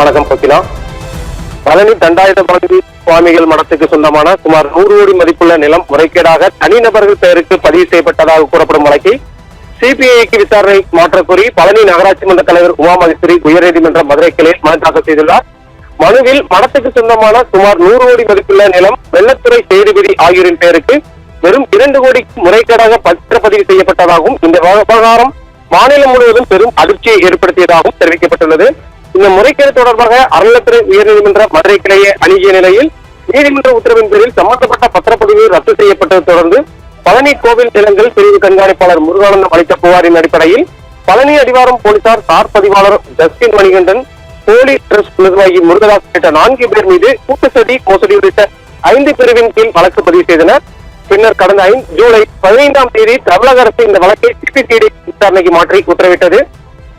வணக்கம் கோகிலா. பழனி தண்டாயுதபாணி சுவாமிகள் மடத்துக்கு சொந்தமான சுமார் 100 கோடி மதிப்புள்ள நிலம் முறைகேடாக தனிநபர்கள் பெயருக்கு பதிவு செய்யப்பட்டதாக கூறப்படும் வழக்கை சிபிஐக்கு விசாரணை மாற்றக்கோரி பழனி நகராட்சி மன்ற தலைவர் உமா மகேஸ்வரி உயர்நீதிமன்ற மதுரை கிளையில் மனு தாக்கல் செய்துள்ளார். மனுவில் மடத்துக்கு சொந்தமான சுமார் 100 கோடி மதிப்புள்ள நிலம் வெள்ளத்துறை சேதுபதி ஆகியோரின் பெயருக்கு வெறும் 2 கோடிக்கு முறைகேடாக பத்திரப்பதிவு செய்யப்பட்டதாகவும் இந்த விவகாரம் மாநிலம் முழுவதும் பெரும் அதிர்ச்சியை ஏற்படுத்தியதாகவும் தெரிவிக்கப்பட்டுள்ளது. இந்த முறைகேடு தொடர்பாக அறநிலையத்துறை உயர்நீதிமன்ற மதுரை கிளையை அணுகிய நிலையில் நீதிமன்ற உத்தரவின் பேரில் சம்பந்தப்பட்ட பத்திரப்பதிவு ரத்து செய்யப்பட்டதை தொடர்ந்து பழனி கோவில் நிலங்கள் பிரிவு கண்காணிப்பாளர் முருகானந்தம் அளித்த புகாரின் அடிப்படையில் பழனி அடிவாரம் போலீசார் சார் பதிவாளர் ஜஸ்டின் மணிகண்டன், போலி டிரஸ்ட் நிர்வாகி முருகதாஸ் உள்ளிட்ட 4 பேர் மீது கூட்டுச்சதி மோசடி உள்ளிட்ட 5 பிரிவின் கீழ் வழக்கு பதிவு செய்தனர். பின்னர் கடந்த ஜூலை 15ஆம் தேதி தமிழக அரசு இந்த வழக்கை சிபிசிஐடி விசாரணைக்கு மாற்றி உத்தரவிட்டது.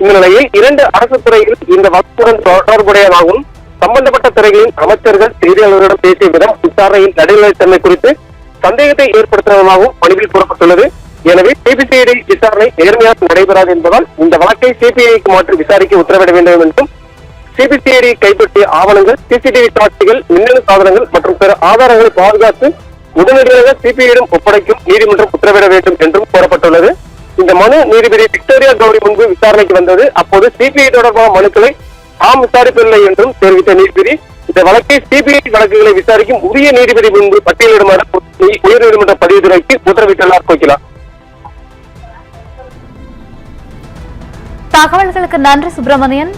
இந்த நிலையில் 2 அரசு துறைகள் இந்த வழக்குடன் தொடர்புடையதாகவும் சம்பந்தப்பட்ட துறைகளின் அமைச்சர்கள் செய்தியாளர்களிடம் பேசிய விதம் விசாரணையின் நடுநிலைத்தன்மை குறித்து சந்தேகத்தை ஏற்படுத்துவதாகவும் மனுவில் கூறப்பட்டுள்ளது. எனவே சிபிசிஐடி விசாரணை நேர்மையாக நடைபெறாது என்பதால் இந்த வழக்கை சிபிஐக்கு மாற்றி விசாரிக்க உத்தரவிட வேண்டும் என்றும் சிபிசிஐடி கைப்பற்றிய ஆவணங்கள், சிசிடிவி காட்சிகள், மின்னணு சாதனங்கள் மற்றும் பிற ஆதாரங்களை பாதுகாத்து உடனடியாக சிபிஐயிடம் ஒப்படைக்கும் நீதிமன்றம் உத்தரவிட வேண்டும் என்றும் கோரப்பட்டுள்ளது. இந்த மனு நீதிபதி விக்டோரியா கௌரி முன்பு விசாரணைக்கு வந்தது. அப்போது சிபிஐ தொடர்பான மனுக்களை தாம் விசாரிப்பதில்லை என்றும் தெரிவித்த நீதிபதி இந்த வழக்கை சிபிஐ வழக்குகளை விசாரிக்கும் உரிய நீதிபதி முன்பு பட்டியலிடுமாறு உயர்நீதிமன்ற பதிவுத்துறைக்கு உத்தரவிட்டுள்ளார். கோகிலா. தகவல்களுக்கு நன்றி சுப்பிரமணியன்.